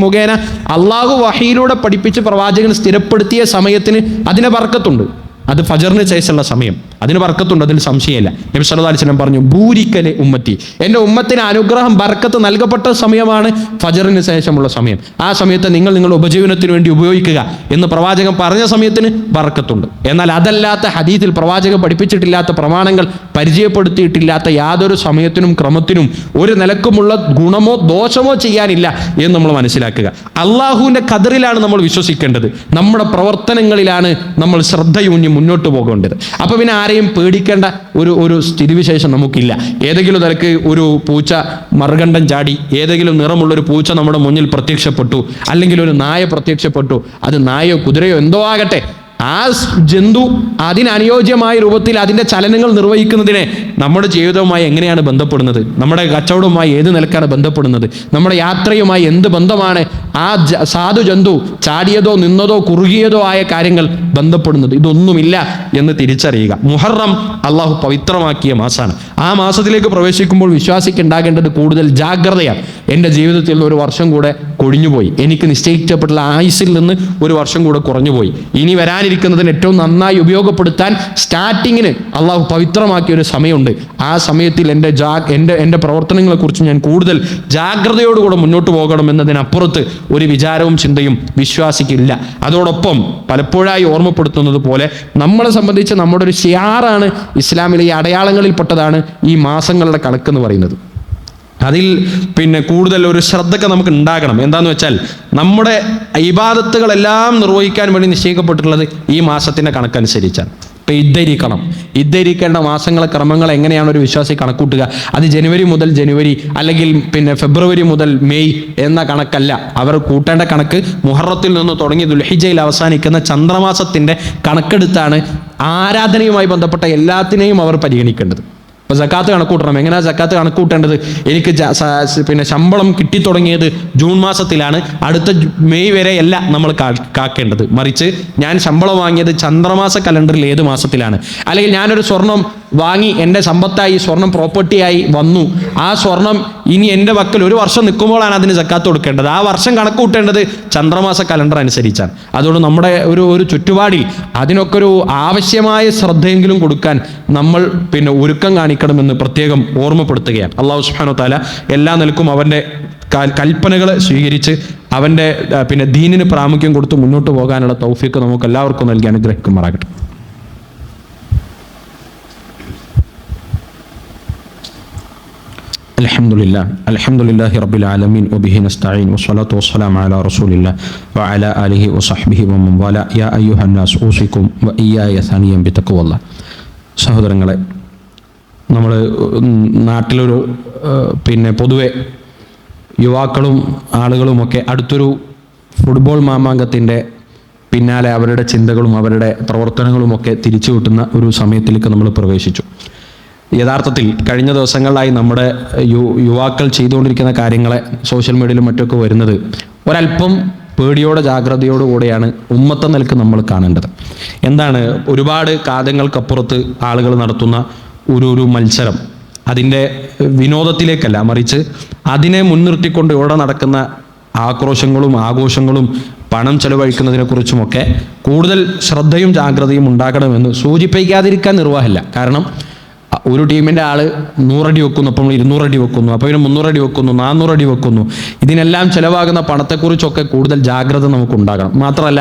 മുഖേന അള്ളാഹു വഹിയിലൂടെ പഠിപ്പിച്ച് പ്രവാചകൻ സ്ഥിരപ്പെടുത്തിയ സമയത്തിന് അതിനെ ബർക്കത്തുണ്ട്. അത് ഫജറിന് ശേഷമുള്ള സമയം, അതിന് ബർക്കത്തുണ്ട്, അതിൽ സംശയമില്ല. നബി സല്ലല്ലാഹു അലൈഹി വസല്ലം പറഞ്ഞു, ബൂരിക്കലെ ഉമ്മത്തി, എൻ്റെ ഉമ്മത്തിന് അനുഗ്രഹം ബർക്കത്ത് നൽകപ്പെട്ട സമയമാണ് ഫജറിന് ശേഷമുള്ള സമയം. ആ സമയത്ത് നിങ്ങൾ നിങ്ങളുടെ ഉപജീവനത്തിന് വേണ്ടി ഉപയോഗിക്കുക എന്ന് പ്രവാചകൻ പറഞ്ഞ സമയത്തിന് ബർക്കത്തുണ്ട്. എന്നാൽ അതല്ലാത്ത ഹദീസിൽ പ്രവാചകൻ പഠിപ്പിച്ചിട്ടില്ലാത്ത പ്രമാണങ്ങൾ പരിചയപ്പെടുത്തിയിട്ടില്ലാത്ത യാതൊരു സമയത്തിനും ക്രമത്തിനും ഒരു നിലക്കുമുള്ള ഗുണമോ ദോഷമോ ചെയ്യാനില്ല എന്ന് നമ്മൾ മനസ്സിലാക്കുക. അള്ളാഹുവിൻ്റെ ഖദറിലാണ് നമ്മൾ വിശ്വസിക്കേണ്ടത്. നമ്മുടെ പ്രവർത്തനങ്ങളിലാണ് നമ്മൾ ശ്രദ്ധയൂന്നി മുന്നോട്ട് പോകേണ്ടത്. അപ്പോൾ പിന്നെ ആരെയും പേടിക്കേണ്ട ഒരു സ്ഥിതിവിശേഷം നമുക്കില്ല. ഏതെങ്കിലും നിലക്ക് ഒരു പൂച്ച മറുകണ്ഠം ചാടി, ഏതെങ്കിലും നിറമുള്ളൊരു പൂച്ച നമ്മുടെ മുന്നിൽ പ്രത്യക്ഷപ്പെട്ടു, അല്ലെങ്കിൽ ഒരു നായ പ്രത്യക്ഷപ്പെട്ടു, അത് നായയോ കുതിരയോ എന്തോ ആകട്ടെ, ആ ജന്തു അതിനനുയോജ്യമായ രൂപത്തിൽ അതിൻ്റെ ചലനങ്ങൾ നിർവഹിക്കുന്നതിനെ നമ്മുടെ ജീവിതവുമായി എങ്ങനെയാണ് ബന്ധപ്പെടുന്നത്, നമ്മുടെ കച്ചവടവുമായി ഏത് നിലക്കാണ് ബന്ധപ്പെടുന്നത്, നമ്മുടെ യാത്രയുമായി എന്ത് ബന്ധമാണ് ആ സാധു ജന്തു ചാടിയതോ നിന്നതോ കുറുകിയതോ ആയ കാര്യങ്ങൾ ബന്ധപ്പെടുന്നത്? ഇതൊന്നുമില്ല എന്ന് തിരിച്ചറിയുക. മുഹറം അള്ളാഹു പവിത്രമാക്കിയ മാസമാണ്. ആ മാസത്തിലേക്ക് പ്രവേശിക്കുമ്പോൾ വിശ്വാസിക്ക് ഉണ്ടാകേണ്ടത് കൂടുതൽ ജാഗ്രതയാണ്. എൻ്റെ ജീവിതത്തിൽ ഒരു വർഷം കൂടെ കൊഴിഞ്ഞുപോയി, എനിക്ക് നിശ്ചയിക്കപ്പെട്ടുള്ള ആയുസ്സിൽ നിന്ന് ഒരു വർഷം കൂടെ കുറഞ്ഞുപോയി, ഇനി വരാനിരിക്കുന്നതിന് ഏറ്റവും നന്നായി ഉപയോഗപ്പെടുത്താൻ സ്റ്റാർട്ടിങ്ങിന് അള്ളാഹു പവിത്രമാക്കിയ ഒരു സമയമുണ്ട്. ആ സമയത്തിൽ എൻ്റെ പ്രവർത്തനങ്ങളെക്കുറിച്ച് ഞാൻ കൂടുതൽ ജാഗ്രതയോടുകൂടെ മുന്നോട്ട് പോകണമെന്നതിനപ്പുറത്ത് ഒരു വിചാരവും ചിന്തയും വിശ്വാസിക്കില്ല. അതോടൊപ്പം പലപ്പോഴായി ഓർമ്മപ്പെടുത്തുന്നത് പോലെ നമ്മളെ സംബന്ധിച്ച് നമ്മുടെ ഒരു ഷിയാറാണ് ഇസ്ലാമിലെ ഈ അടയാളങ്ങളിൽപ്പെട്ടതാണ് ഈ മാസങ്ങളുടെ കണക്കെന്ന് പറയുന്നത്. അതിൽ കൂടുതൽ ഒരു ശ്രദ്ധയൊക്കെ നമുക്ക് ഉണ്ടാകണം. എന്താന്ന് വെച്ചാൽ നമ്മുടെ ഇബാദത്തുകളെല്ലാം നിർവഹിക്കാൻ വേണ്ടി നിശ്ചയിക്കപ്പെട്ടിട്ടുള്ളത് ഈ മാസത്തിൻ്റെ കണക്കനുസരിച്ചാണ്. ഇപ്പം ഇദ്ധരിക്കേണ്ട മാസങ്ങളെ ക്രമങ്ങൾ എങ്ങനെയാണ് ഒരു വിശ്വാസി കണക്കൂട്ടുക? അത് ജനുവരി മുതൽ ജനുവരി അല്ലെങ്കിൽ ഫെബ്രുവരി മുതൽ മെയ് എന്ന കണക്കല്ല. അവർ കൂട്ടേണ്ട കണക്ക് മുഹറത്തിൽ നിന്ന് തുടങ്ങി ദുൽഹിജ്ജയിൽ അവസാനിക്കുന്ന ചന്ദ്രമാസത്തിൻ്റെ കണക്കെടുത്താണ് ആരാധനയുമായി ബന്ധപ്പെട്ട എല്ലാത്തിനെയും അവർ പരിഗണിക്കേണ്ടത്. അപ്പോൾ സക്കാത്ത് കണക്കൂട്ടണം. എങ്ങനെയാണ് സക്കാത്ത് കണക്കൂട്ടേണ്ടത്? എനിക്ക് ശമ്പളം കിട്ടിത്തുടങ്ങിയത് ജൂൺ മാസത്തിലാണ്, അടുത്ത മെയ് വരെ അല്ല നമ്മൾ കാക്കേണ്ടത്. മറിച്ച് ഞാൻ ശമ്പളം വാങ്ങിയത് ചന്ദ്രമാസ കലണ്ടറിൽ ഏത് മാസത്തിലാണ്, അല്ലെങ്കിൽ ഞാനൊരു സ്വർണം വാങ്ങി എൻ്റെ സമ്പത്തായി സ്വർണം പ്രോപ്പർട്ടിയായി വന്നു, ആ സ്വർണം ഇനി എൻ്റെ പക്കൽ ഒരു വർഷം നിൽക്കുമ്പോഴാണ് അതിന് സക്കാത്ത് കൊടുക്കേണ്ടത്. ആ വർഷം കണക്ക് കൂട്ടേണ്ടത് ചന്ദ്രമാസ കലണ്ടർ അനുസരിച്ചാണ്. അതുകൊണ്ട് നമ്മുടെ ഒരു ചുറ്റുപാടിൽ അതിനൊക്കെ ഒരു ആവശ്യമായ ശ്രദ്ധയെങ്കിലും കൊടുക്കാൻ നമ്മൾ ഒരുക്കം കാണിക്കണമെന്ന് പ്രത്യേകം ഓർമ്മപ്പെടുത്തുകയാണ്. അല്ലാഹു സുബ്ഹാനഹു വ തആല എല്ലാ നിലക്കും അവൻ്റെ കൽപ്പനകൾ സ്വീകരിച്ച് അവൻ്റെ ദീനിന് പ്രാമുഖ്യം കൊടുത്ത് മുന്നോട്ട് പോകാനുള്ള തൗഫീഖ് നമുക്ക് എല്ലാവർക്കും നൽകി അനുഗ്രഹിക്കുമാറാകട്ടെ. അൽഹംദുലില്ലാഹി റബ്ബിൽ ആലമീൻ വബിഹി നസ്തഈൻ വസ്സലാത്തു വസ്സലാമു അലാ റസൂലില്ലാഹി വഅലാ ആലിഹി വസഹ്ബിഹി വമൻ വാലാ യാ അയ്യുഹന്നാസ് ഊസിക്കും വഇയ്യായ സനിയം ബിതഖ്വല്ലാഹ്. സഹോദരങ്ങളെ, നമ്മൾ നാട്ടിലൊരു പൊതുവെ യുവാക്കളും ആളുകളുമൊക്കെ അടുത്തൊരു ഫുട്ബോൾ മാമാങ്കത്തിൻ്റെ പിന്നാലെ അവരുടെ ചിന്തകളും അവരുടെ പ്രവർത്തനങ്ങളുമൊക്കെ തിരിച്ചു കിട്ടുന്ന ഒരു സമയത്തിലേക്ക് നമ്മൾ പ്രവേശിച്ചു. യഥാർത്ഥത്തിൽ കഴിഞ്ഞ ദിവസങ്ങളിലായി നമ്മുടെ യുവാക്കൾ ചെയ്തുകൊണ്ടിരിക്കുന്ന കാര്യങ്ങളെ സോഷ്യൽ മീഡിയയിലും മറ്റൊക്കെ വരുന്നത് ഒരല്പം പേടിയോടെ ജാഗ്രതയോടുകൂടെയാണ് ഉമ്മത്ത നിലക്ക് നമ്മൾ കാണേണ്ടത്. എന്താണ്, ഒരുപാട് കാലങ്ങൾക്കപ്പുറത്ത് ആളുകൾ നടത്തുന്ന ഒരു മത്സരം, അതിൻ്റെ വിനോദത്തിലേക്കല്ല, മറിച്ച് അതിനെ മുൻനിർത്തിക്കൊണ്ട് ഇവിടെ നടക്കുന്ന ആക്രോശങ്ങളും ആഘോഷങ്ങളും പണം ചെലവഴിക്കുന്നതിനെക്കുറിച്ചുമൊക്കെ കൂടുതൽ ശ്രദ്ധയും ജാഗ്രതയും ഉണ്ടാകണമെന്ന് സൂചിപ്പിക്കാതിരിക്കാൻ നിർവാഹമില്ല. കാരണം ഒരു ടീമിൻ്റെ ആൾ 100 അടി വെക്കുന്നു, അപ്പോൾ 200 അടി വെക്കുന്നു, അപ്പോൾ 300 അടി വെക്കുന്നു, 400 അടി വെക്കുന്നു. ഇതിനെല്ലാം ചിലവാകുന്ന പണത്തെക്കുറിച്ചൊക്കെ കൂടുതൽ ജാഗ്രത നമുക്കുണ്ടാകണം. മാത്രമല്ല,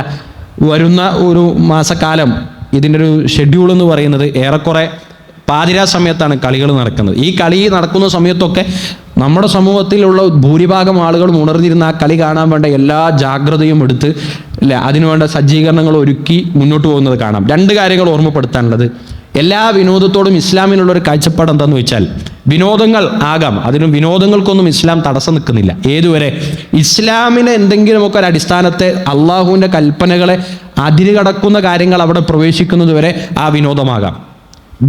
വരുന്ന ഒരു മാസക്കാലം ഇതിൻ്റെ ഒരു ഷെഡ്യൂൾ എന്ന് പറയുന്നത് ഏറെക്കുറെ പാതിരാ സമയത്താണ് കളികൾ നടക്കുന്നത്. ഈ കളി നടക്കുന്ന സമയത്തൊക്കെ നമ്മുടെ സമൂഹത്തിലുള്ള ഭൂരിഭാഗം ആളുകളും ഉണർന്നിരുന്ന ആ കളി കാണാൻ വേണ്ട എല്ലാ ജാഗ്രതയും എടുത്ത് അല്ലെ അതിനുവേണ്ട സജ്ജീകരണങ്ങൾ ഒരുക്കി മുന്നോട്ട് പോകുന്നത് കാണാം. രണ്ട് കാര്യങ്ങൾ ഓർമ്മപ്പെടുത്താനുള്ളത്. എല്ലാ വിനോദത്തോടും ഇസ്ലാമിനുള്ള ഒരു കാഴ്ചപ്പാട് എന്താന്ന് വെച്ചാൽ, വിനോദങ്ങൾ ആകാം, അതിനും വിനോദങ്ങൾക്കൊന്നും ഇസ്ലാം തടസ്സം നിൽക്കുന്നില്ല. ഏതുവരെ ഇസ്ലാമിന് എന്തെങ്കിലുമൊക്കെ ഒരു അടിസ്ഥാനത്തെ അള്ളാഹുവിൻ്റെ കൽപ്പനകളെ അതിരുകടക്കുന്ന കാര്യങ്ങൾ അവിടെ പ്രവേശിക്കുന്നത് വരെ ആ വിനോദമാകാം.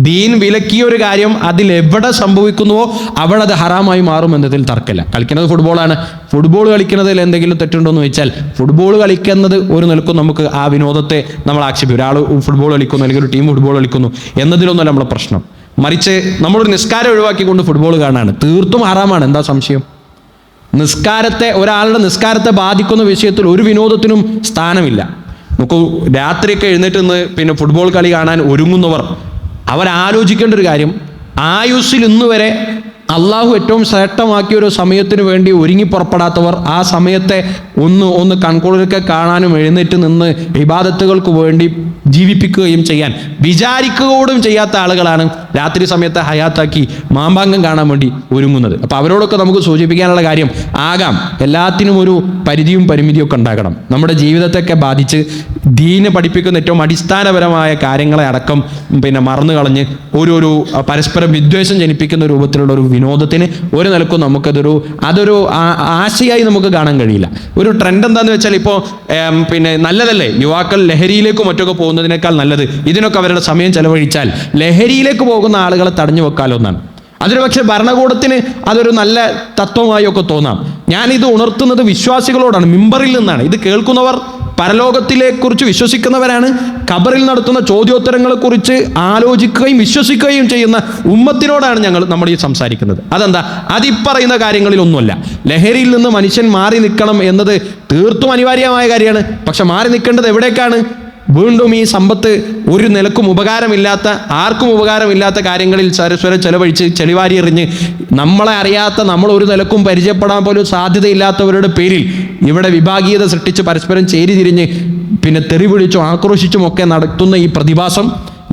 ദീൻ വിലക്കിയ ഒരു കാര്യം അതിലെവിടെ സംഭവിക്കുന്നുവോ അവിടെ അത് ഹറാമായി മാറും എന്നതിൽ തർക്കമില്ല. കളിക്കുന്നത് ഫുട്ബോളാണ്, ഫുട്ബോൾ കളിക്കുന്നതിൽ എന്തെങ്കിലും തെറ്റുണ്ടോ എന്ന് വെച്ചാൽ, ഫുട്ബോൾ കളിക്കുന്നത് ഒരു നിലക്കും നമുക്ക് ആ വിനോദത്തെ നമ്മൾ ആക്ഷേപിക്കും. ഒരാൾ ഫുട്ബോൾ കളിക്കുന്നു അല്ലെങ്കിൽ ഒരു ടീം ഫുട്ബോൾ കളിക്കുന്നു എന്നതിലൊന്നുമല്ല നമ്മളെ പ്രശ്നം. മറിച്ച് നമ്മളൊരു നിസ്കാരം ഒഴിവാക്കിക്കൊണ്ട് ഫുട്ബോൾ കാണാണ്, തീർത്തും ഹറാമാണ്. എന്താ സംശയം? ഒരാളുടെ നിസ്കാരത്തെ ബാധിക്കുന്ന വിഷയത്തിൽ ഒരു വിനോദത്തിനും സ്ഥാനമില്ല. നമുക്ക് രാത്രിയൊക്കെ എഴുന്നേറ്റ് നിന്ന് പിന്നെ ഫുട്ബോൾ കളി കാണാൻ ഒരുങ്ങുന്നവർ അവരാലോചിക്കേണ്ട ഒരു കാര്യം, ആയുസ്സിൽ ഇന്ന് വരെ അള്ളാഹു ഏറ്റവും ശ്രേഷ്ഠമാക്കിയ ഒരു സമയത്തിന് വേണ്ടി ഒരുങ്ങി പുറപ്പെടാത്തവർ ആ സമയത്തെ ഒന്ന് കൺകുളിരൊക്കെ കാണാനും എഴുന്നേറ്റ് നിന്ന് ഇബാദത്തുകൾക്ക് വേണ്ടി ജീവിപ്പിക്കുകയും ചെയ്യാൻ വിചാരിക്കുകയോടും ചെയ്യാത്ത ആളുകളാണ് രാത്രി സമയത്തെ ഹയാത്താക്കി മാമ്പാങ്കം കാണാൻ വേണ്ടി ഒരുങ്ങുന്നത്. അപ്പോൾ അവരോടൊക്കെ നമുക്ക് സൂചിപ്പിക്കാനുള്ള കാര്യം, ആകാം, എല്ലാത്തിനും ഒരു പരിധിയും പരിമിതിയൊക്കെ ഉണ്ടാകണം. നമ്മുടെ ജീവിതത്തെയൊക്കെ ബാധിച്ച് ദീന് പഠിപ്പിക്കുന്ന ഏറ്റവും അടിസ്ഥാനപരമായ കാര്യങ്ങളെ അടക്കം പിന്നെ മറന്നു കളഞ്ഞ് ഒരു പരസ്പരം വിദ്വേഷം ജനിപ്പിക്കുന്ന രൂപത്തിലുള്ള ഒരു വിനോദത്തിന് ഒരു നിലക്കും അതൊരു ആശയായി നമുക്ക് കാണാൻ കഴിയില്ല. ഒരു ട്രെൻഡ് എന്താണെന്ന് വെച്ചാൽ, ഇപ്പോൾ പിന്നെ നല്ലതല്ലേ യുവാക്കൾ ലഹരിയിലേക്ക് മറ്റൊക്കെ പോകുന്നതിനേക്കാൾ നല്ലത് ഇതിനൊക്കെ അവരുടെ സമയം ചെലവഴിച്ചാൽ ലഹരിയിലേക്ക് പോകുന്ന ആളുകളെ തടഞ്ഞു വെക്കാലോ എന്നാണ്. അതിന് പക്ഷേ ഭരണകൂടത്തിന് അതൊരു നല്ല തത്വമായി ഒക്കെ തോന്നാം. ഞാനിത് ഉണർത്തുന്നത് വിശ്വാസികളോടാണ്, മിമ്പറിൽ നിന്നാണ്. ഇത് കേൾക്കുന്നവർ പരലോകത്തിനെക്കുറിച്ച് വിശ്വസിക്കുന്നവരാണ്. ഖബറിൽ നടത്തുന്ന ചോദ്യോത്തരങ്ങളെക്കുറിച്ച് ആലോചിക്കുകയും വിശ്വസിക്കുകയും ചെയ്യുന്ന ഉമ്മത്തിനോടാണ് നമ്മൾ ഈ സംസാരിക്കുന്നത്. അതെന്താ? അതിപ്പറയുന്ന കാര്യങ്ങളിലൊന്നുമല്ല. ലഹരിയിൽ നിന്ന് മനുഷ്യൻ മാറി നിൽക്കണം എന്നത് തീർത്തും അനിവാര്യമായ കാര്യമാണ്. പക്ഷെ മാറി നിൽക്കേണ്ടത് എവിടേക്കാണ്? വീണ്ടും ഈ സമ്പത്ത് ഒരു നിലക്കും ഉപകാരമില്ലാത്ത, ആർക്കും ഉപകാരമില്ലാത്ത കാര്യങ്ങളിൽ സരസ്വരം ചെലവഴിച്ച് ചെളിവാരി എറിഞ്ഞ് നമ്മളെ അറിയാത്ത, നമ്മൾ ഒരു നിലക്കും പരിചയപ്പെടാൻ പോലും സാധ്യതയില്ലാത്തവരുടെ പേരിൽ ഇവിടെ വിഭാഗീയത സൃഷ്ടിച്ച് പരസ്പരം ചേരി തിരിഞ്ഞ് പിന്നെ തെറി വിളിച്ചും ആക്രോശിച്ചും ഒക്കെ നടത്തുന്ന ഈ പ്രതിഭാസം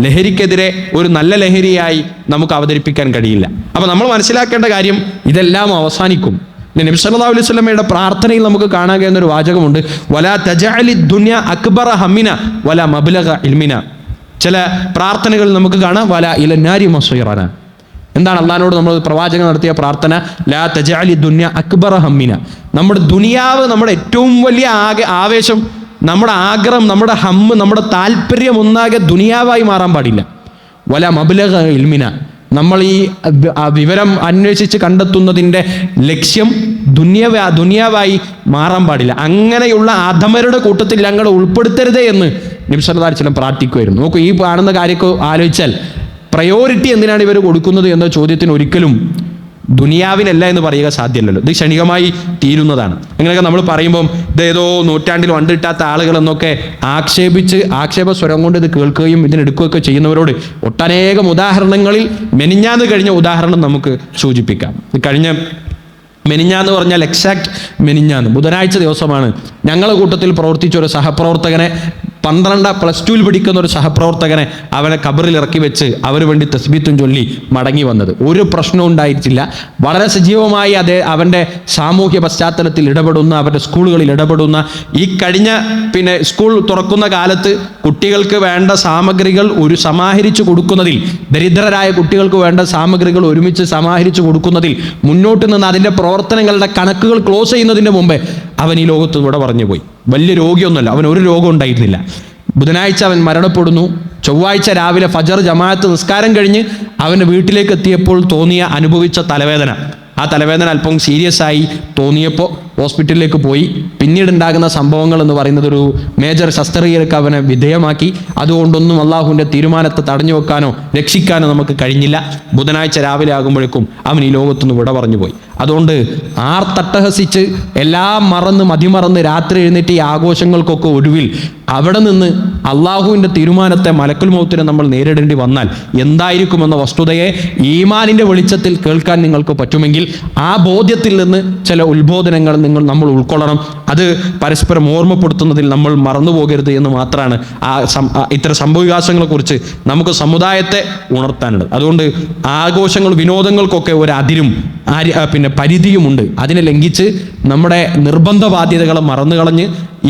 ലഹരിക്കെതിരെ ഒരു നല്ല ലഹരിയായി നമുക്ക് അവതരിപ്പിക്കാൻ കഴിയില്ല. അപ്പോൾ നമ്മൾ മനസ്സിലാക്കേണ്ട കാര്യം, ഇതെല്ലാം അവസാനിക്കും. നബി സല്ലല്ലാഹു അലൈഹി വസല്ലമയുടെ പ്രാർത്ഥനയിൽ നമുക്ക് കാണാൻ കഴിയുന്ന ഒരു വാചകമുണ്ട്, വലാ തജഅലി ദുനിയ അക്ബറ ഹമ്മിന വലാ മബ്ലഗ ഇൽമിന. ചില പ്രാർത്ഥനകൾ നമുക്ക് കാണാം, വലാ ഇലന്നാരി മസീറന. എന്താണ് അള്ളാഹിനോട് നമ്മൾ പ്രവാചകൻ നടത്തിയ പ്രാർത്ഥന? ലാ തജഅലി ദുനിയ അക്ബറ ഹമ്മിന. നമ്മുടെ ദുനിയാവ്, നമ്മുടെ ഏറ്റവും വലിയ ആവേശം, നമ്മുടെ ആഗ്രഹം, നമ്മുടെ ഹമ്മ്, നമ്മുടെ താല്പര്യം ഒന്നാകെ ദുനിയാവായി മാറാൻ പാടില്ല. വലാ മബ്ലഗ ഇൽമിന. നമ്മൾ ഈ വിവരം അന്വേഷിച്ച് കണ്ടെത്തുന്നതിൻ്റെ ലക്ഷ്യം ദുനിയാവായി മാറാൻ പാടില്ല. അങ്ങനെയുള്ള അധമരുടെ കൂട്ടത്തിൽ ഞങ്ങളെ ഉൾപ്പെടുത്തരുതേ എന്ന് നബി സല്ലല്ലാഹു അലൈഹി വസല്ലം പ്രാർത്ഥിക്കുമായിരുന്നു. നോക്കൂ, ഈ കാണുന്ന കാര്യമൊക്കെ ആലോചിച്ചാൽ പ്രയോറിറ്റി എന്തിനാണ് ഇവർ കൊടുക്കുന്നത് എന്ന ചോദ്യത്തിന് ഒരിക്കലും ദുനിയാവിനല്ല എന്ന് പറയുക സാധ്യമല്ലല്ലോ. ഇത് ക്ഷണികമായി തീരുന്നതാണ്. അങ്ങനെയൊക്കെ നമ്മൾ പറയുമ്പം ഇതേതോ നൂറ്റാണ്ടിൽ വണ്ടിട്ടാത്ത ആളുകളെന്നൊക്കെ ആക്ഷേപ സ്വരം കൊണ്ട് ഇത് കേൾക്കുകയും ഇതിനെടുക്കുകയൊക്കെ ചെയ്യുന്നവരോട് ഒട്ടനേകം ഉദാഹരണങ്ങളിൽ മെനിഞ്ഞാന്ന് കഴിഞ്ഞ ഉദാഹരണം നമുക്ക് സൂചിപ്പിക്കാം. കഴിഞ്ഞ മെനിഞ്ഞാന്ന് പറഞ്ഞാൽ എക്സാക്ട് മെനിഞ്ഞാന്ന് ബുധനാഴ്ച ദിവസമാണ് ഞങ്ങളുടെ കൂട്ടത്തിൽ പ്രവർത്തിച്ച ഒരു സഹപ്രവർത്തകനെ, 12 പഠിക്കുന്ന ഒരു സഹപ്രവർത്തകനെ അവനെ ഖബറിൽ ഇറക്കി വെച്ച് അവർ വേണ്ടി തസ്ബീത്തും ചൊല്ലി മടങ്ങി വന്നത്. ഒരു പ്രശ്നവും ഉണ്ടായിട്ടില്ല. വളരെ സജീവമായി അവൻ്റെ സാമൂഹ്യ പശ്ചാത്തലത്തിൽ ഇടപെടുന്ന, അവരുടെ സ്കൂളുകളിൽ ഇടപെടുന്ന, ഈ കഴിഞ്ഞ സ്കൂൾ തുറക്കുന്ന കാലത്ത് കുട്ടികൾക്ക് വേണ്ട സാമഗ്രികൾ സമാഹരിച്ചു കൊടുക്കുന്നതിൽ, ദരിദ്രരായ കുട്ടികൾക്ക് വേണ്ട സാമഗ്രികൾ ഒരുമിച്ച് സമാഹരിച്ചു കൊടുക്കുന്നതിൽ മുന്നോട്ട് നിന്ന് അതിൻ്റെ പ്രവർത്തനങ്ങളുടെ കണക്കുകൾ ക്ലോസ് ചെയ്യുന്നതിന് മുമ്പേ അവൻ ഈ ലോകത്ത് ഇവിടെ പറഞ്ഞു പോയി. വലിയ രോഗിയൊന്നുമല്ല, അവൻ ഒരു രോഗം ഉണ്ടായിരുന്നില്ല. ബുധനാഴ്ച അവൻ മരണപ്പെടുന്നു. ചൊവ്വാഴ്ച രാവിലെ ഫജർ ജമാഅത്ത് നിസ്കാരം കഴിഞ്ഞ് അവൻ്റെ വീട്ടിലേക്ക് എത്തിയപ്പോൾ അനുഭവിച്ച തലവേദന, ആ തലവേദന അല്പം സീരിയസ് ആയി തോന്നിയപ്പോൾ ഹോസ്പിറ്റലിലേക്ക് പോയി. പിന്നീട് ഉണ്ടാകുന്ന സംഭവങ്ങൾ എന്ന് പറയുന്നത് ഒരു മേജർ ശസ്ത്രക്രിയക്ക് അവനെ വിധേയമാക്കി. അതുകൊണ്ടൊന്നും അള്ളാഹുവിൻ്റെ തീരുമാനത്തെ തടഞ്ഞു വെക്കാനോ രക്ഷിക്കാനോ നമുക്ക് കഴിഞ്ഞില്ല. ബുധനാഴ്ച രാവിലെ ആകുമ്പോഴേക്കും അവൻ ഈ ലോകത്തുനിന്ന് വിട പറഞ്ഞു പോയി. അതുകൊണ്ട് ആർത്തട്ടഹസിച്ച് എല്ലാം മതിമറന്ന് രാത്രി എഴുന്നേറ്റ് ഈ ആഘോഷങ്ങൾക്കൊക്കെ ഒടുവിൽ അവിടെ നിന്ന് അള്ളാഹുവിൻ്റെ തീരുമാനത്തെ, മലക്കുൽ മൗത്തിനെ നമ്മൾ നേരിടേണ്ടി വന്നാൽ എന്തായിരിക്കുമെന്ന വസ്തുതയെ ഈമാനിൻ്റെ വെളിച്ചത്തിൽ കേൾക്കാൻ നിങ്ങൾക്ക് പറ്റുമെങ്കിൽ ആ ബോധ്യത്തിൽ നിന്ന് ചില ഉത്ബോധനങ്ങൾ നമ്മൾ ഉൾക്കൊള്ളണം. അത് പരസ്പരം ഓർമ്മപ്പെടുത്തുന്നതിൽ നമ്മൾ മറന്നു പോകരുത് എന്ന് മാത്രമാണ് ഇത്തരം സംഭവവികാസങ്ങളെക്കുറിച്ച് നമുക്ക് സമുദായത്തെ ഉണർത്താനുള്ളത്. അതുകൊണ്ട് ആഘോഷങ്ങൾ, വിനോദങ്ങൾക്കൊക്കെ ഒരു അതിരും പരിധിയുമുണ്ട്. അതിനെ ലംഘിച്ച് നമ്മുടെ നിർബന്ധ ബാധ്യതകളെ മറന്നു കളഞ്ഞ്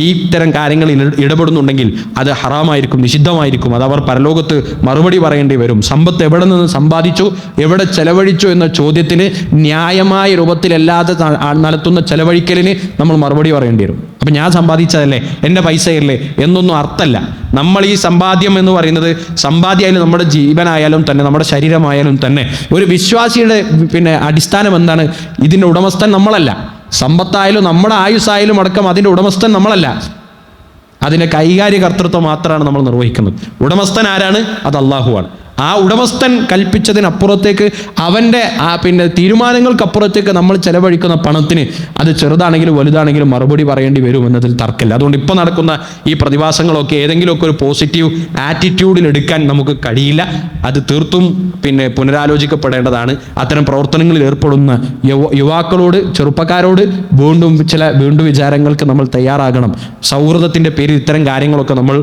ഇത്തരം കാര്യങ്ങളിൽ ഇടപെടുന്നുണ്ടെങ്കിൽ അത് ഹറാമായിരിക്കും, നിഷിദ്ധമായിരിക്കും. അത് അവർ പരലോകത്ത് മറുപടി പറയേണ്ടി വരും. സമ്പത്ത് എവിടെ നിന്ന് സമ്പാദിച്ചു, എവിടെ ചെലവഴിച്ചു എന്ന ചോദ്യത്തിന് ന്യായമായ രൂപത്തിലല്ലാതെ നടത്തുന്ന ചെലവഴിക്കലിന് നമ്മൾ മറുപടി പറയേണ്ടി വരും. അപ്പം ഞാൻ സമ്പാദിച്ചതല്ലേ, എൻ്റെ പൈസയല്ലേ എന്നൊന്നും അർത്ഥമല്ല. നമ്മൾ ഈ സമ്പാദ്യം എന്ന് പറയുന്നത്, സമ്പാദ്യമായാലും നമ്മുടെ ജീവനായാലും തന്നെ നമ്മുടെ ശരീരമായാലും തന്നെ ഒരു വിശ്വാസിയുടെ അടിസ്ഥാനം എന്താണ്? ഇതിൻ്റെ ഉടമസ്ഥൻ നമ്മളല്ല. സമ്പത്തായാലും നമ്മുടെ ആയുസ്സായാലും അടക്കം അതിൻ്റെ ഉടമസ്ഥൻ നമ്മളല്ല. അതിൻ്റെ കൈകാര്യ കർത്തൃത്വം മാത്രമാണ് നമ്മൾ നിർവഹിക്കുന്നത്. ഉടമസ്ഥൻ ആരാണ്? അത് അള്ളാഹുവാണ്. ആ ഉടമസ്ഥൻ കൽപ്പിച്ചതിനപ്പുറത്തേക്ക്, അവൻ്റെ തീരുമാനങ്ങൾക്കപ്പുറത്തേക്ക് നമ്മൾ ചെലവഴിക്കുന്ന പണത്തിന് അത് ചെറുതാണെങ്കിലും വലുതാണെങ്കിലും മറുപടി പറയേണ്ടി വരും എന്നതിൽ തർക്കമില്ല. അതുകൊണ്ട് ഇപ്പോൾ നടക്കുന്ന ഈ പ്രതിഭാസങ്ങളൊക്കെ ഏതെങ്കിലുമൊക്കെ ഒരു പോസിറ്റീവ് ആറ്റിറ്റ്യൂഡിൽ എടുക്കാൻ നമുക്ക് കഴിയില്ല. അത് തീർത്തും പുനരാലോചിക്കപ്പെടേണ്ടതാണ്. അത്തരം പ്രവർത്തനങ്ങളിൽ ഏർപ്പെടുന്ന യുവാക്കളോട്, ചെറുപ്പക്കാരോട് വീണ്ടും വിചാരങ്ങൾക്ക് നമ്മൾ തയ്യാറാകണം. സൗഹൃദത്തിൻ്റെ പേരിൽ ഇത്തരം കാര്യങ്ങളൊക്കെ നമ്മൾ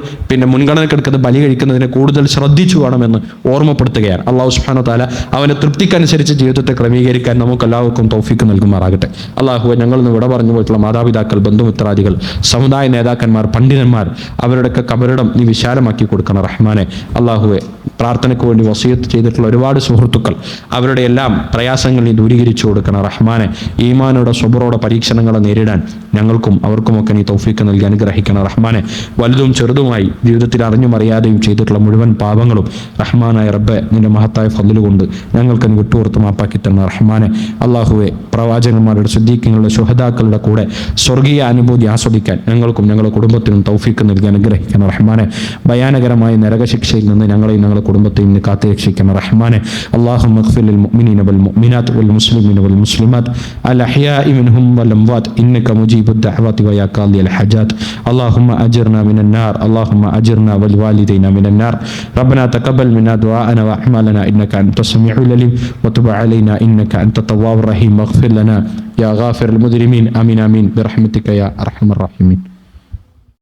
മുൻഗണനക്കെടുക്കുന്നത്, ബലി കഴിക്കുന്നതിനെ കൂടുതൽ ശ്രദ്ധിച്ചു വേണമെന്ന് ഓർമ്മപ്പെടുത്തുകയാണ്. അള്ളാഹു സുബ്ഹാനഹു വ തആല അവൻ്റെ തൃപ്തിക്കനുസരിച്ച് ജീവിതത്തെ ക്രമീകരിക്കാൻ നമുക്ക് എല്ലാവർക്കും തൗഫീക്ക് നൽകുമാറാകട്ടെ. അള്ളാഹുവെ, ഞങ്ങൾ നിന്ന് വിട പറഞ്ഞു പോയിട്ടുള്ള മാതാപിതാക്കൾ, ബന്ധുമിത്രാദികൾ, സമുദായ നേതാക്കന്മാർ, പണ്ഡിതന്മാർ, അവരുടെയൊക്കെ കബറിടം നീ വിശാലമാക്കി കൊടുക്കണം റഹ്മാനെ. അള്ളാഹുവെ, പ്രാർത്ഥനയ്ക്ക് വേണ്ടി വസിയത്ത് ചെയ്തിട്ടുള്ള ഒരുപാട് സുഹൃത്തുക്കൾ, അവരുടെ എല്ലാം പ്രയാസങ്ങൾ നീ ദൂരീകരിച്ചു കൊടുക്കണം റഹ്മാനെ. ഈമാനോടെ സ്വബറോടെ പരീക്ഷണങ്ങളെ നേരിടാൻ ഞങ്ങൾക്കും അവർക്കുമൊക്കെ നീ തൗഫീക്ക് നൽകി അനുഗ്രഹിക്കണം റഹ്മാനെ. വലുതും ചെറുതുമായി ജീവിതത്തിൽ അറിഞ്ഞും അറിയാതെയും ചെയ്തിട്ടുള്ള മുഴുവൻ പാപങ്ങളും റഹ്മാനായ റബ്ബെ, നിന്റെ മഹത്തായ ഫദ്ല് കൊണ്ട് ഞങ്ങൾക്ക് നീ വിട്ടുപുറത്ത് മാപ്പാക്കി തന്ന റഹ്മാനെ. അള്ളാഹുവെ, പ്രവാചകന്മാരുടെ, സിദ്ദീഖുകളുടെ, ശുഹദാക്കളുടെ കൂടെ സ്വർഗീയ അനുഭൂതി ആസ്വദിക്കാൻ ഞങ്ങൾക്കും ഞങ്ങളുടെ കുടുംബത്തിനും തൗഫീക്ക് നൽകി അനുഗ്രഹിക്കണം റഹ്മാനെ. ഭയാനകരമായ നരകശിക്ഷയിൽ നിന്ന് ഞങ്ങളെയും ഞങ്ങളുടെ കുടുംബത്തെയും നീ കാത്തുരക്ഷിക്കണം റഹ്മാനെ. അല്ലാഹുമ്മ ഇഗ്ഫിർ ലിൽ മുഅ്മിനീന വൽ മുഅ്മിനാത്ത് വൽ മുസ്ലിമീന വൽ മുസ്ലിമാത്ത് അൽ അഹ്യാഇ മിൻഹും വൽ അംവാത്ത് ഇന്നക മുജീബുദ് ദഅവാതി വയാ ഖാദിയൽ ഹജാത്ത്. അല്ലാഹുമ്മ അജിർനാ മിനൻ നാർ, അല്ലാഹുമ്മ അജിർനാ വൽ വാലിദൈന മിനൻ നാർ. റബ്ബനാ തഖബ്ബൽ മിന്നാ ദുആഅനാ വഅഅ്മാലനാ ഇന്നക അൻതസ് സമീഉൽ അലീം വതുബ് അലൈനാ ഇന്നക അൻതത് തവ്വാബുർ റഹീം. വഗ്ഫിർ ലനാ യാ ഗാഫിറൽ മുദ്രിമീൻ. ആമീൻ ആമീൻ ബിറഹ്മതിക യാ അർഹമർ റഹീമീൻ.